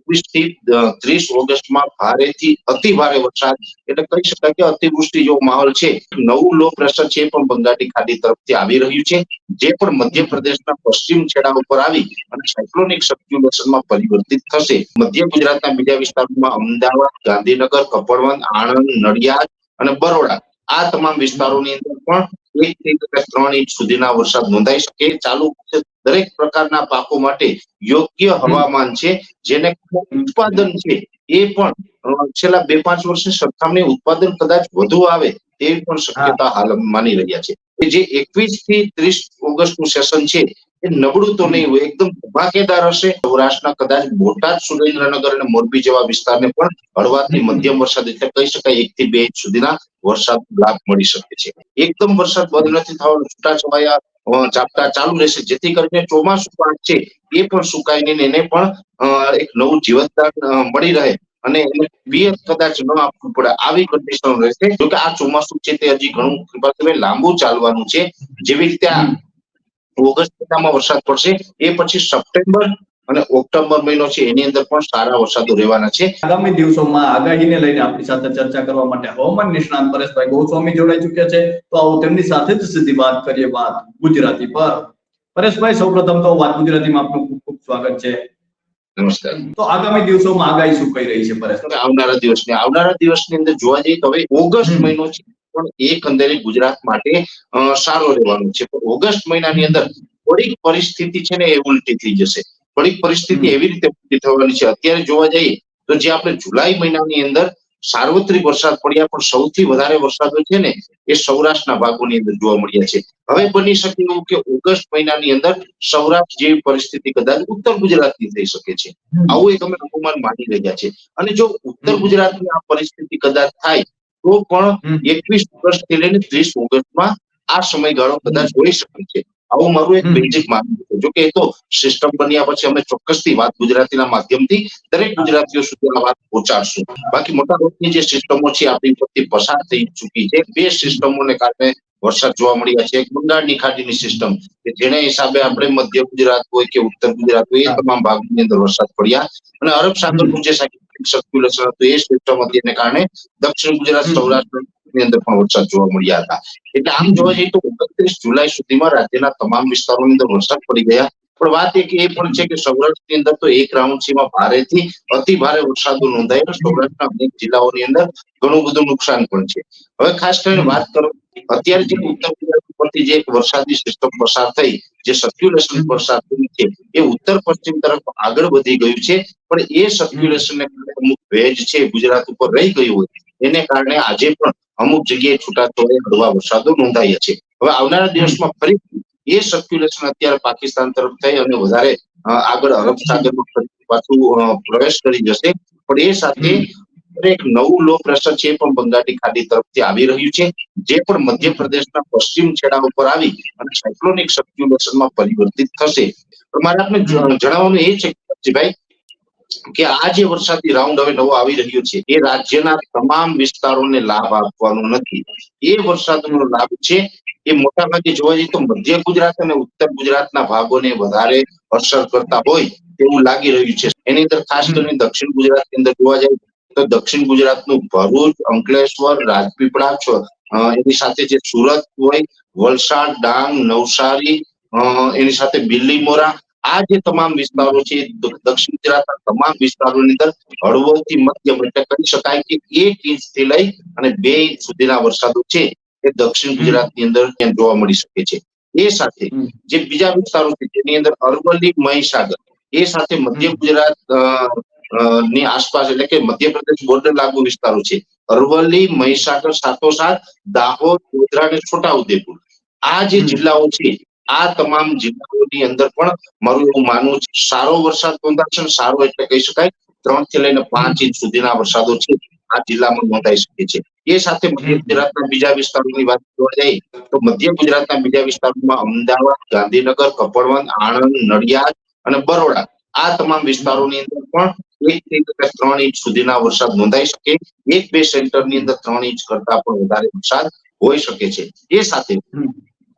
21 થી 30 ઓગસ્ટમાં ભારેથી અતિ ભારે વરસાદ એટલે કહી શકાય કે અતિવૃષ્ટિ જેવો માહોલ છે. નવું લો પ્રેશર છે પણ બંગાળની ખાડી તરફથી આવી રહ્યું છે, જે પણ મધ્યપ્રદેશના પશ્ચિમ છેડા ઉપર આવી અને સાયક્લોનિક સર્ક્યુલેશનમાં પરિવર્તિત થશે. મધ્ય ગુજરાતના બીજા વિસ્તારોમાં અમદાવાદ, ગાંધીનગર, કપડવંજ, આણંદ, નડિયાદ અને બરોડા આ તમામ વિસ્તારોની અંદર પણ 1 થી 3 ઇંચ સુધીના વરસાદ નોંધાઈ શકે. ચાલુ દરેક પ્રકારના પાકો માટે યોગ્ય હવામાન છે, જેને ઉત્પાદન છે એ પણ છેલ્લા 2-5 વર્ષની સરખામણી ઉત્પાદન કદાચ વધુ આવે તેવી પણ શક્યતા હાલ માની રહ્યા છે. જે 21 થી 30 ઓગસ્ટનું સેશન છે એ નબળું તો નહીં હોય, એકદમ ધમાકેદાર હશે. સૌરાષ્ટ્રના કદાચ બોટાદ, સુરેન્દ્રનગર અને મોરબી જેવા વિસ્તારને પણ હળવાથી મધ્યમ વરસાદ એટલે કહી શકાય 1 થી 2 ઇંચ સુધીના વરસાદ લાભ મળી શકે છે. એકદમ વરસાદ બંધ નથી થવાનો, છૂટાછવાયા ઝાપટા ચાલુ રહેશે, જેથી કરીને ચોમાસું પાક છે એ પણ સુકાય નહીં, એને પણ એક નવું જીવતદાન મળી રહે અને એને પિયત કદાચ ન આપવું પડે આવી કન્ડિશન રહેશે. જોકે આ ચોમાસું છે તે હજી ઘણું લાંબુ ચાલવાનું છે. જેવી રીતે ઓગસ્ટ મહિનામાં વરસાદ પડશે એ પછી સપ્ટેમ્બર અને ઓક્ટોબર મહિનો છે એની અંદર પણ સારા વરસાદો રહેવાના છે. આગામી દિવસોમાં આગાહીને લઈને આપણી સાથે ચર્ચા કરવા માટે હવામાન નિષ્ણાત પરેશભાઈ ગોસ્વામી જોડાઈ ચૂક્યા છે. તો આવો તેમની સાથે જ સીધી વાત કરીએ વાત ગુજરાતી પર. પરેશભાઈ, સૌપ્રથમ તો વાત ગુજરાતીમાં આપનું ખૂબ ખૂબ સ્વાગત છે. નમસ્કાર. તો આગામી દિવસોમાં આગાહી શું કહી રહી છે પરેશભાઈ? આવનારા દિવસની અંદર જોવા જઈએ તો હવે ઓગસ્ટ મહિનો છે પણ એકંદરે ગુજરાત માટે સારો રહેવાનો છે. પણ ઓગસ્ટ મહિનાની અંદર થોડીક પરિસ્થિતિ છે ને એ ઉલટી થઈ જશે. થોડીક પરિસ્થિતિ એવી રીતે ઉલટી થવાની છે, અત્યારે જોવા જઈએ તો જે આપણે જુલાઈ મહિનાની અંદર સાર્વત્રિક વરસાદ પડ્યા પણ સૌથી વધારે વરસાદો છે ને એ સૌરાષ્ટ્રના ભાગોની અંદર જોવા મળ્યા છે. હવે બની શકે એવું કે ઓગસ્ટ મહિનાની અંદર સૌરાષ્ટ્ર જેવી પરિસ્થિતિ કદાચ ઉત્તર ગુજરાતની થઈ શકે છે. આવું એક અમે અનુમાન માની રહ્યા છે. અને જો ઉત્તર ગુજરાતની આ પરિસ્થિતિ કદાચ થાય તો પણ 21 ઓગસ્ટ થી લઈને 30 ઓગસ્ટમાં આ સમયગાળો કદાચ હોઈ શકે છે. આવું મારું એક બેઝિક માનવું છે. જોકે એ તો સિસ્ટમ બન્યા પછી અમે ચોક્કસથી વાત ગુજરાતીના માધ્યમથી દરેક ગુજરાતીઓ સુધી આ વાત પહોંચાડશું. બાકી મોટાભાગની જે સિસ્ટમો છે આપણી પરથી પસાર થઈ ચૂકી છે. 2 સિસ્ટમોને કારણે વરસાદ જોવા મળ્યા છે. એક બંગાળની ખાડીની સિસ્ટમ કે જેના હિસાબે આપણે મધ્ય ગુજરાત હોય કે ઉત્તર ગુજરાત હોય એ તમામ ભાગની અંદર વરસાદ પડ્યા અને અરબ સાગરનું જે સર્ક્યુલેશન હતું એ સિસ્ટમ હતી એને કારણે દક્ષિણ ગુજરાત, સૌરાષ્ટ્રની અંદર પણ વરસાદ જોવા મળ્યા હતા. એટલે આમ જોવા જઈએ તો 29 જુલાઈ સુધીમાં રાજ્યના તમામ વિસ્તારોની અંદર વરસાદ પડી ગયા. પણ વાત એક એ પણ છે કે સૌરાષ્ટ્રની અંદર તો એક રાઉન્ડ સીમાં ભારેથી અતિ ભારે વરસાદો નોંધાયા. સૌરાષ્ટ્રના અનેક જિલ્લાઓની અંદર ઘણું બધું નુકસાન પણ છે. હવે ખાસ કરીને વાત કરો અત્યારે જે ઉત્તર ગુજરાત ઉપરથી જે વરસાદી સિસ્ટમ પસાર થઈ, જે સર્ક્યુલેશન પસાર થયું છે એ ઉત્તર પશ્ચિમ તરફ આગળ વધી ગયું છે. પણ એ સર્ક્યુલેશનને કારણે અમુક ભેજ છે ગુજરાત ઉપર રહી ગયું હોય એને કારણે આજે પણ અમુક જગ્યાએ છૂટાછવાયા હળવા વરસાદો નોંધાયા છે. હવે આવનારા દિવસમાં ફરી એ સર્ક્યુલેશન અત્યારે પાકિસ્તાન તરફ થઈ અને વધારે આગળ અરબ સાગરમાં પાછું પ્રવેશ કરી જશે. પણ એ સાથે એક નવું લો પ્રેશર છે પણ બંગાળની ખાડી તરફથી આવી રહ્યું છે, જે પણ મધ્યપ્રદેશના પશ્ચિમ છેડા ઉપર આવી અને સાયક્લોનિક સર્ક્યુલેશનમાં પરિવર્તિત થશે. પણ મારે આપને જણાવવાનું એ છે ભાઈ કે આ જે વરસાદી રાઉન્ડ હવે નવો આવી રહ્યો છે એ રાજ્યના તમામ વિસ્તારોને લાભ આપવાનો નથી. એ વરસાદનો લાભ છે એ મોટાભાગે જોવા જઈએ તો મધ્ય ગુજરાત અને ઉત્તર ગુજરાતના ભાગોને વધારે અસર કરતા હોય તેવું લાગી રહ્યું છે. એની અંદર ખાસ કરીને દક્ષિણ ગુજરાતની અંદર જોવા જાય તો દક્ષિણ ગુજરાતનું ભરૂચ, અંકલેશ્વર, રાજપીપળા, એની સાથે જે સુરત હોય, વલસાડ, ડાંગ, નવસારી, એની સાથે બિલીમોરા આ જે તમામ વિસ્તારો છે દક્ષિણ ગુજરાતના તમામ વિસ્તારોની અંદર હળવોથી મધ્યમ એટલે કહી શકાય કે 1 ઇંચ થી લઈ અને 2 ઇંચ સુધીના વરસાદો છે એ દક્ષિણ ગુજરાતની અંદર જોવા મળી શકે છે. એ સાથે જે બીજા વિસ્તારો છે જેની અંદર અરવલ્લી, મહીસાગર એ સાથે મધ્ય ગુજરાત ની આસપાસ એટલે કે મધ્યપ્રદેશ બોર્ડર લાગુ વિસ્તારો છે. અરવલ્લી, મહીસાગર સાથોસાથ દાહોદ, ગોધરા અને છોટાઉદેપુર આ જે જિલ્લાઓ છે આ તમામ જિલ્લાઓની અંદર પણ મારું એવું માનવું છે સારો વરસાદ નોંધાશે. સારો એટલે કહી શકાય 3 થી લઈને 5 ઇંચ સુધીના વરસાદો છે આ જિલ્લામાં નોંધાઈ શકે છે. એ સાથે મધ્ય ગુજરાતના બીજા વિસ્તારોની વાત કરવા જઈએ તો મધ્ય ગુજરાતના બીજા વિસ્તારોમાં અમદાવાદ, ગાંધીનગર, કપડવંજ, આણંદ, નડિયાદ અને બરોડા આ તમામ વિસ્તારોની અંદર પણ 1 થી 3 ઇંચ સુધીના વરસાદ નોંધાઈ શકે. 1-2 સેન્ટરની અંદર 3 ઇંચ કરતા પણ વધારે વરસાદ હોઈ શકે છે. એ સાથે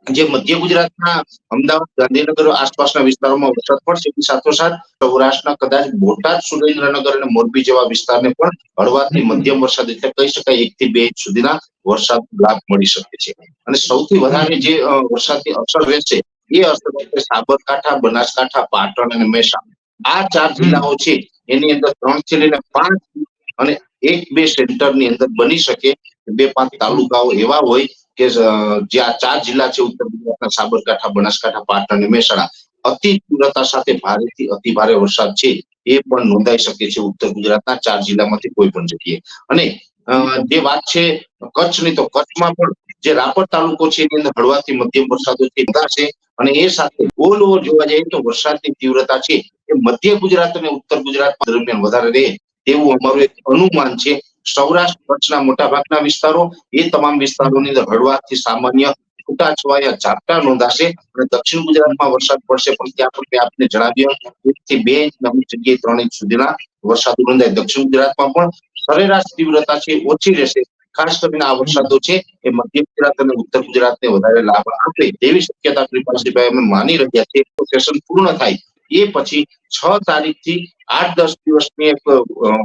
જે મધ્ય ગુજરાતના અમદાવાદ, ગાંધીનગર આસપાસના વિસ્તારોમાં વરસાદ પડશે, એની સાથોસાથ સૌરાષ્ટ્રના કદાચ બોટાદ, સુરેન્દ્રનગર અને મોરબી જેવા વિસ્તારને પણ હળવાથી મધ્યમ વરસાદ એટલે કહી શકાય 1 થી 2 ઇંચ સુધીના વરસાદ લાભ મળી શકે છે. અને સૌથી વધારે જે વરસાદની અસર રહેશે એ અસર રહેશે સાબરકાંઠા, બનાસકાંઠા, પાટણ અને મહેસાણા. આ 4 જિલ્લાઓ છે એની અંદર 3 થી લઈને 5 અને 1-2 સેન્ટરની અંદર બની શકે 2-5 તાલુકાઓ એવા હોય કે જે આ 4 જિલ્લા છે ઉત્તર ગુજરાતના સાબરકાંઠા, બનાસકાંઠા, પાટણ અને મહેસાણા અતિ તીવ્રતા સાથે ભારેથી અતિ ભારે વરસાદ છે એ પણ નોંધાઈ શકે છે ઉત્તર ગુજરાતના 4 જિલ્લામાંથી કોઈ પણ જગ્યાએ. અને જે વાત છે કચ્છની, તો કચ્છમાં પણ જે રાપર તાલુકો છે એની અંદર હળવાથી મધ્યમ વરસાદો છે નોંધાશે. અને એ સાથે ઓલ ઓવર જોવા જઈએ તો વરસાદની તીવ્રતા છે એ મધ્ય ગુજરાત અને ઉત્તર ગુજરાત દરમિયાન વધારે રહે તેવું અમારું એક અનુમાન છે. સૌરાષ્ટ્ર કચ્છના મોટા ભાગના વિસ્તારો એ તમામ વિસ્તારોની અંદર હળવાથી સામાન્ય છૂટાછવાયા ઝાપટા નોંધાશે. અને દક્ષિણ ગુજરાતમાં વરસાદ પડશે પણ ત્યાં પણ મેં આપને જણાવ્યું 1 થી 2 ઇંચ, અમુક જગ્યાએ 3 ઇંચ સુધીના વરસાદ નોંધાય. દક્ષિણ ગુજરાતમાં પણ સરેરાશ તીવ્રતા છે ઓછી રહેશે. ખાસ કરીને આ વરસાદો છે એ મધ્ય ગુજરાત અને ઉત્તર ગુજરાતને વધારે લાભ આપે તેવી શક્યતા કૃપાલસિંહભાઈ અમે માની રહ્યા છીએ. સેશન પૂર્ણ થાય એ પછી 6 તારીખથી 8-10 દિવસની એક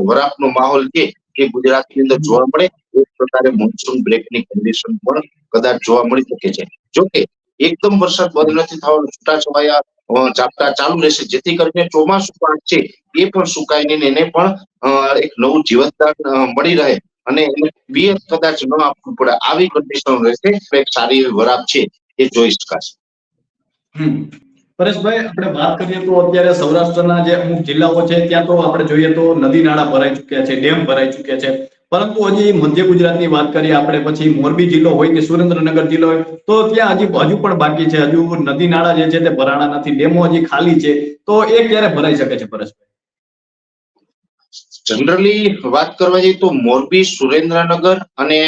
વરાપનો માહોલ છે એ ગુજરાતની અંદર જોવા મળે. એક પ્રકારે મોન્સૂન બ્રેકની કન્ડિશન પણ કદાચ જોવા મળી શકે છે. જોકે એકદમ વરસાદ બંધ નથી થવાનો, છૂટાછવાયા ઝાપટા ચાલુ રહેશે, જેથી કરીને ચોમાસું પાક છે એ પણ સુકાય નહીં ને એને પણ એક નવું જીવતદાન મળી રહે અને એને પિયત કદાચ ન આપવું પડે આવી કન્ડિશન રહેશે. એક સારી એવી વરાપ છે એ જોઈ શકાશે. પરેશભાઈ, આપણે વાત કરીએ તો અત્યારે સૌરાષ્ટ્રના જે અમુક જિલ્લાઓ છે ત્યાં તો આપણે જોઈએ તો નદી નાળા ભરાઈ ચુક્યા છે, ડેમ ભરાઈ ચુક્યા છે. પરંતુ હજી મધ્ય ગુજરાતની વાત કરીએ આપણે, પછી મોરબી જિલ્લો હોય કે સુરેન્દ્રનગર જિલ્લો હોય, તો ત્યાં હજુ પણ બાકી છે. હજુ નદી નાળા જે છે તે ભરાણા નથી, ડેમો હજી ખાલી છે. તો એ ક્યારે ભરાઈ શકે છે પરેશભાઈ? જનરલી વાત કરવા જઈએ તો મોરબી, સુરેન્દ્રનગર અને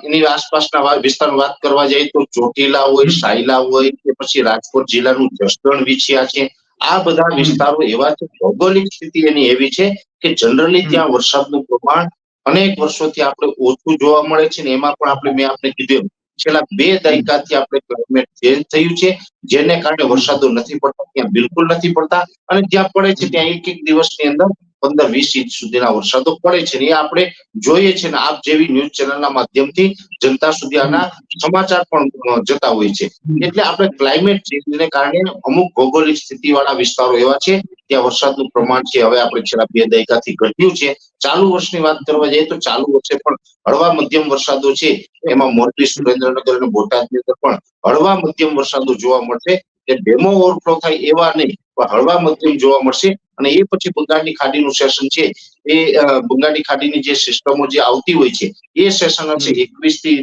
એની આસપાસના વિસ્તારની વાત કરવા જઈએ તો ચોટીલા હોય, સાયલા હોય કે પછી રાજકોટ જિલ્લાનું જસદણ વિછિયા છે, આ બધા વિસ્તારો એવા છે, ભૌગોલિક સ્થિતિ એની એવી છે કે જનરલી ત્યાં વરસાદનું પ્રમાણ અનેક વર્ષોથી આપણે ઓછું જોવા મળે છે. ને એમાં પણ મેં આપને કીધું છેલ્લા 2 દાયકાથી આપણે ક્લાઇમેટ ચેન્જ થયું છે, જેને કારણે વરસાદો નથી પડતા, ત્યાં બિલકુલ નથી પડતા. અને જ્યાં પડે છે ત્યાં એક દિવસની અંદર 15-20 ઇંચ સુધીના વરસાદો પડે છે. એ આપણે જોઈએ છે ને આપ જેવી ન્યૂઝ ચેનલના માધ્યમથી જનતા સુધી આના સમાચાર પણ જતા હોય છે. એટલે આપણે ક્લાઇમેટ ચેન્જને કારણે અમુક ભૌગોલિક સ્થિતિવાળા વિસ્તારો એવા છે ત્યાં વરસાદનું પ્રમાણ છે હવે આપણે છેલ્લા 2 દાયકાથી ઘટ્યું છે. ચાલુ વર્ષની વાત કરવા જઈએ તો ચાલુ વર્ષે પણ હળવા મધ્યમ વરસાદો છે, એમાં મોરબી, સુરેન્દ્રનગર અને બોટાદની અંદર પણ હળવા મધ્યમ વરસાદો જોવા મળશે. કે ડેમો ઓવરફ્લો થાય એવા નહીં, પણ હળવા મધ્યમ જોવા મળશે. અને એ પછી બંગાળની ખાડીનું સેશન છે એ બંગાળની ખાડીની જે સિસ્ટમો જે આવતી હોય છે એ સેશન હશે 21 થી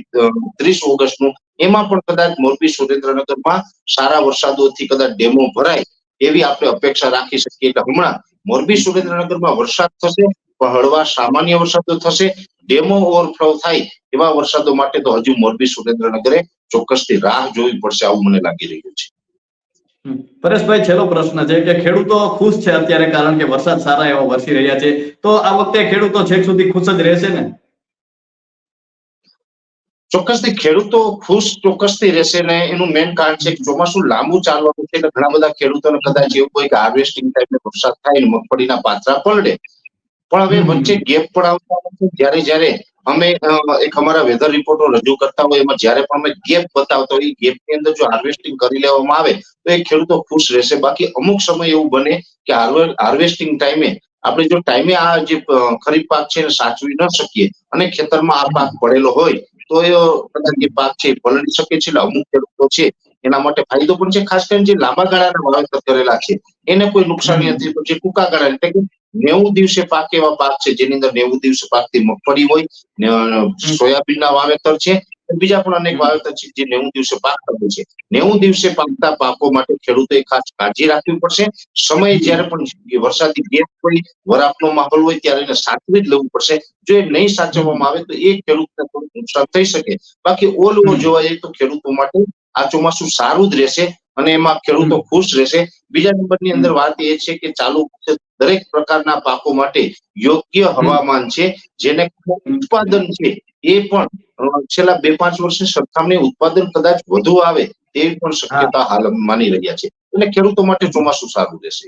30 ઓગસ્ટનું. એમાં પણ કદાચ મોરબી, સુરેન્દ્રનગરમાં સારા વરસાદોથી કદાચ ડેમો ભરાય એવી આપણે અપેક્ષા રાખી શકીએ. એટલે હમણાં મોરબી, સુરેન્દ્રનગરમાં વરસાદ થશે પણ હળવા સામાન્ય વરસાદો થશે. ડેમો ઓવરફ્લો થાય એવા વરસાદો માટે તો હજુ મોરબી, સુરેન્દ્રનગરે ચોક્કસથી રાહ જોવી પડશે, આવું મને લાગી રહ્યું છે. પરેશભાઈ, છેલ્લો પ્રશ્ન છે કે ખેડૂતો ખુશ છે અત્યારે કારણ કે વરસાદ સારા એવા વરસી રહ્યા છે, તો આ વખતે ખેડૂતો છેક સુધી ખુશ જ રહેશે ને? ચોક્કસથી ખેડૂતો ખુશ ચોક્કસથી રહેશે ને એનું મેઇન કારણ છે કે ચોમાસું લાંબુ ચાલવાનું છે એટલે ઘણા બધા ખેડૂતોને કદાચ એવું હોય કે હાર્વેસ્ટિંગ ટાઈમે વરસાદ થાય ને મગફળીના પાથરા પલળે. પણ હવે વચ્ચે ગેપ પણ આવતા નથી. જ્યારે અમે એક અમારા વેધર રિપોર્ટો રજૂ કરતા હોય એમાં જ્યારે પણ અમે ગેપ બતાવતા હોય, એ ગેપની અંદર જો હાર્વેસ્ટિંગ કરી લેવામાં આવે તો એ ખેડૂતો ખુશ રહેશે. બાકી અમુક સમય એવું બને કે હાર્વેસ્ટિંગ ટાઈમે આપણે જો ટાઈમે આ જે ખરીફ પાક છે એને સાચવી ન શકીએ અને ખેતરમાં આ પાક પડેલો હોય તો એ કદાચ એ પાક છે પલળી શકે છે. એટલે અમુક ખેડૂતો છે એના માટે ફાયદો પણ છે. ખાસ કરીને જે લાંબા ગાળાના વાવેતર કરેલા છે એને કોઈ નુકસાની નથી. પણ જે ટૂંકા ગાળા એટલે કે 90 દિવસે પાક એવા પાક છે જેની અંદર 90 દિવસે પાકતી મગફળી હોય, સોયાબીનના વાવેતર છે, બીજા પણ અનેક વાવેતર છે જે 90 દિવસે પાકતા હોય છે. 90 દિવસે પાકતા પાકો માટે ખેડૂતોએ ખાસ કાળજી રાખવી પડશે. સમય જ્યારે પણ વરસાદી ગેપ હોય, વરાપનો માહોલ હોય ત્યારે એને સાચવી જ લેવું પડશે. જો એ નહીં સાચવવામાં આવે તો એ ખેડૂતને થોડું નુકસાન થઈ શકે. બાકી ઓલ ઓવર જોવા જઈએ તો ખેડૂતો માટે આ ચોમાસું સારું જ રહેશે અને એમાં ખેડૂતો ખુશ રહેશે. બીજા નંબરની અંદર વાત એ છે કે ચાલુ દરેક પ્રકારના પાકો માટે યોગ્ય હવામાન છે, જેને ઉત્પાદન છે એ પણ છેલ્લા 2-5 વર્ષની સરખામણી ઉત્પાદન કદાચ વધુ આવે તેવી પણ શક્યતા હાલ માની રહ્યા છે. એટલે ખેડૂતો માટે ચોમાસું સારું રહેશે.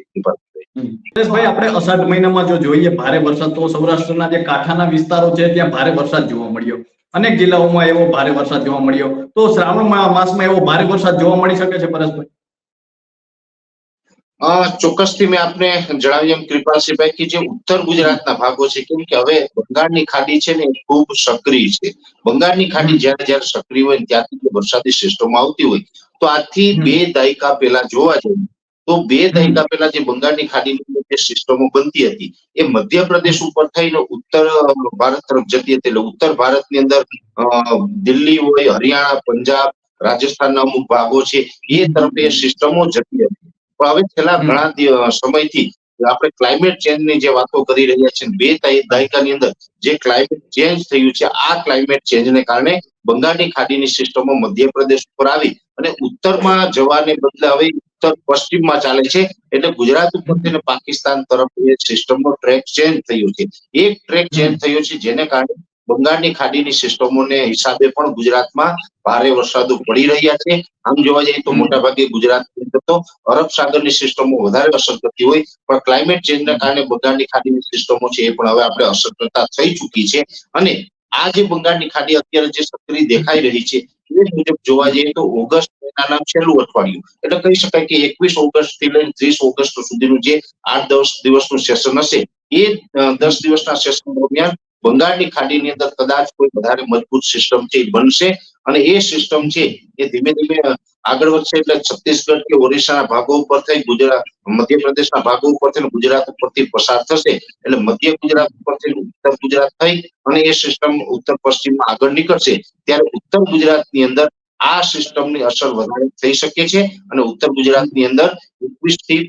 પરેશભાઈ, આપણે અષાઢ મહિનામાં જો જોઈએ ભારે વરસાદ, તો સૌરાષ્ટ્રના જે કાંઠાના વિસ્તારો છે ત્યાં ભારે વરસાદ જોવા મળ્યો. અનેક જિલ્લાઓમાં એવો ભારે વરસાદ જોવા મળ્યો. તો શ્રાવણ માસમાં એવો ભારે વરસાદ જોવા મળી શકે છે પરેશભાઈ? ચોક્કસથી મેં આપને જણાવ્યું એમ કૃપાલસિંહભાઈ કે જે ઉત્તર ગુજરાતના ભાગો છે, કેમ કે હવે બંગાળની ખાડી છે ને એ ખૂબ સક્રિય છે. બંગાળની ખાડી જ્યારે જ્યારે સક્રિય હોય ત્યાંથી વરસાદી સિસ્ટમ આવતી હોય, તો આજથી 2 દાયકા પહેલા જોવા જઈએ તો 2 દાયકા પહેલા જે બંગાળની ખાડીની જે સિસ્ટમો બનતી હતી એ મધ્યપ્રદેશ ઉપર થઈને ઉત્તર ભારત તરફ જતી હતી. એટલે ઉત્તર ભારતની અંદર દિલ્હી હોય, હરિયાણા, પંજાબ, રાજસ્થાનના અમુક ભાગો છે એ તરફ એ સિસ્ટમો જતી હતી. પણ હવે છેલ્લા ઘણા સમયથી આપણે ક્લાઇમેટ ચેન્જની જે વાતો કરી રહ્યા છીએ, 2 દાયકાની અંદર જે ક્લાઇમેટ ચેન્જ થયું છે, આ ક્લાઇમેટ ચેન્જને કારણે બંગાળની ખાડીની સિસ્ટમો મધ્યપ્રદેશ ઉપર આવી અને ઉત્તરમાં જવાને બદલે હવે ઉત્તર પશ્ચિમમાં ચાલે છે. એટલે ગુજરાત ઉપરથી પાકિસ્તાન તરફ એ સિસ્ટમનો ટ્રેક ચેન્જ થયો છે. એક ટ્રેક ચેન્જ થયો છે જેને કારણે બંગાળની ખાડીની સિસ્ટમોને હિસાબે પણ ગુજરાતમાં ભારે વરસાદો પડી રહ્યા છે. આમ જોવા જઈએ તો મોટાભાગે ગુજરાતની અંદર તો અરબ સાગરની સિસ્ટમો વધારે અસર કરતી હોય, પણ ક્લાઇમેટ ચેન્જના કારણે બંગાળની ખાડીની સિસ્ટમો છે એ પણ હવે આપણે અસર કરતા થઈ ચૂકી છે. અને આ જે બંગાળની ખાડી અત્યારે જે સક્રિય દેખાઈ રહી છે એ મુજબ જોવા જઈએ તો ઓગસ્ટ મહિનાના છેલ્લું અઠવાડિયું, એટલે કહી શકાય કે 21 ઓગસ્ટ થી લઈને 30 ઓગસ્ટ સુધીનું જે 8-10 દિવસનું સેશન હશે, એ 10 દિવસના સેશન દરમિયાન બંગાળની ખાડીની અંદર કદાચ કોઈ વધારે મજબૂત સિસ્ટમ છે બનશે અને એ સિસ્ટમ છે એ ધીમે ધીમે આગળ વધશે. એટલે છત્તીસગઢ કે ઓરિસ્સાના ભાગો ઉપર થઈ ગુજરાત, મધ્યપ્રદેશના ભાગો ઉપર થઈને ગુજરાત ઉપરથી પસાર થશે. એટલે મધ્ય ગુજરાત ઉપરથી ઉત્તર ગુજરાત થઈ અને એ સિસ્ટમ ઉત્તર પશ્ચિમમાં આગળ નીકળશે. ત્યારે ઉત્તર ગુજરાતની અંદર આ સિસ્ટમની અસર વધારે થઈ શકે છે અને ઉત્તર ગુજરાતની અંદર 21 થી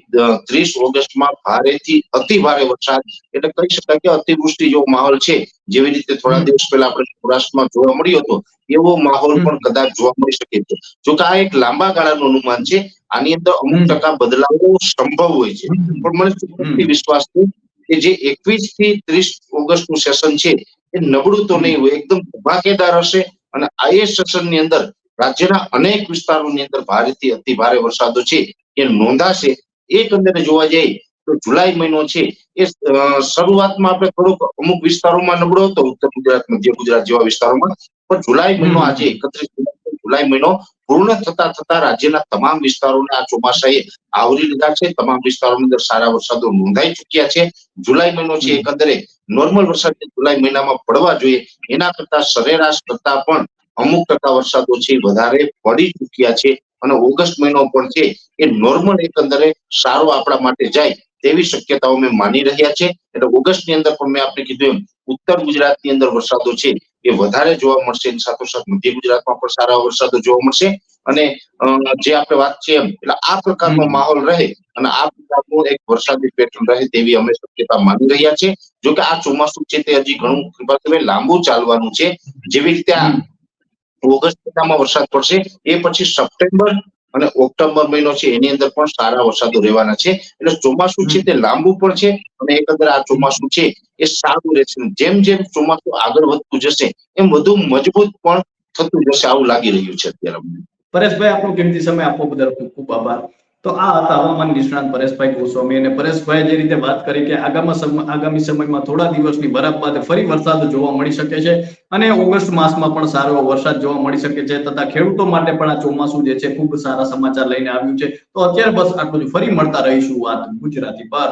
30 ઓગસ્ટમાં ભારેથી અતિ ભારે વરસાદ, એટલે કહી શકાય કે અતિવૃષ્ટિ જેવો માહોલ છે, જેવી રીતે થોડા દિવસ પહેલા આપણે સૌરાષ્ટ્રમાં જોવા મળ્યો હતો એવો માહોલ પણ કદાચ જોવા મળી શકે છે. જો કે આ એક લાંબા ગાળાનું અનુમાન છે, આની અંદર અમુક ટકા બદલાવો સંભવ હોય છે, પણ મને ચોક્કસથી વિશ્વાસ છે કે જે 21 થી 30 ઓગસ્ટનું સેશન છે એ નબળું તો નહીં હોય, એકદમ ધમાકેદાર હશે. અને આ એ સેશનની અંદર રાજ્યના અનેક વિસ્તારોની અંદર ભારેથી અતિ ભારે વરસાદો છે એ નોંધાશે. એકંદરે જોવા જઈએ તો જુલાઈ મહિનો છે એ શરૂઆતમાં આપણે થોડોક અમુક વિસ્તારોમાં નબળો હતો, ઉત્તર ગુજરાત, મધ્ય ગુજરાત જેવા વિસ્તારોમાં, પણ જુલાઈ મહિનો આજે 31 જુલાઈ મહિનો પૂર્ણ થતા રાજ્યના તમામ વિસ્તારોને આ ચોમાસાએ આવરી લીધા છે. તમામ વિસ્તારોની અંદર સારા વરસાદો નોંધાઈ ચુક્યા છે. જુલાઈ મહિનો છે એકંદરે નોર્મલ વરસાદ જુલાઈ મહિનામાં પડવા જોઈએ એના કરતા સરેરાશ કરતા પણ અમુક ટકા વરસાદો છે વધારે પડી ચુક્યા છે. અને ઓગસ્ટ મહિનો પણ છે એ નોર્મલ એકંદરે સારો આપણા માટે જાય તેવી શક્યતાઓ મેં માની રહ્યા છે. એટલે ઓગસ્ટની અંદર પણ મેં આપણે કીધું એમ ઉત્તર ગુજરાતની અંદર વરસાદો છે એ વધારે જોવા મળશે. એની સાથોસાથ મધ્ય ગુજરાતમાં પણ સારા વરસાદો જોવા મળશે. અને જે આપણે વાત છે એમ એટલે આ પ્રકારનો માહોલ રહે અને આ પ્રકારનું એક વરસાદી પેટર્ન રહે તેવી અમે શક્યતા માની રહ્યા છે. જો કે આ ચોમાસું છે તે હજી ઘણું લાંબુ ચાલવાનું છે. જેવી રીતે આ ઓગસ્ટ મહિનામાં વરસાદ પડશે એ પછી સપ્ટેમ્બર અને ઓક્ટોબર મહિનો છે એની અંદર પણ સારા વરસાદો રહેવાના છે. એટલે ચોમાસું છે તે લાંબુ પણ છે અને એકંદરે આ ચોમાસું છે એ સારું રહેશે. જેમ જેમ ચોમાસું આગળ વધતું જશે એમ વધુ મજબૂત પણ થતું જશે, આવું લાગી રહ્યું છે અત્યારે અમને. પરેશભાઈ, આપનો કિંમતી સમય આપવા બદલ ખૂબ ખૂબ આભાર. તો આ હતા હવામાન નિષ્ણાત પરેશભાઈ ગોસ્વામી. અને પરેશભાઈ જે રીતે વાત કરી કે આગામી સમયમાં થોડા દિવસની બરફ બાદ ફરી વરસાદ જોવા મળી શકે છે અને ઓગસ્ટ માસમાં પણ સારો વરસાદ જોવા મળી શકે છે, તથા ખેડૂતો માટે પણ આ ચોમાસું જે છે ખૂબ સારા સમાચાર લઈને આવ્યું છે. તો અત્યારે બસ આટલું જ. ફરી મળતા રહીશું વાત ગુજરાતી પર.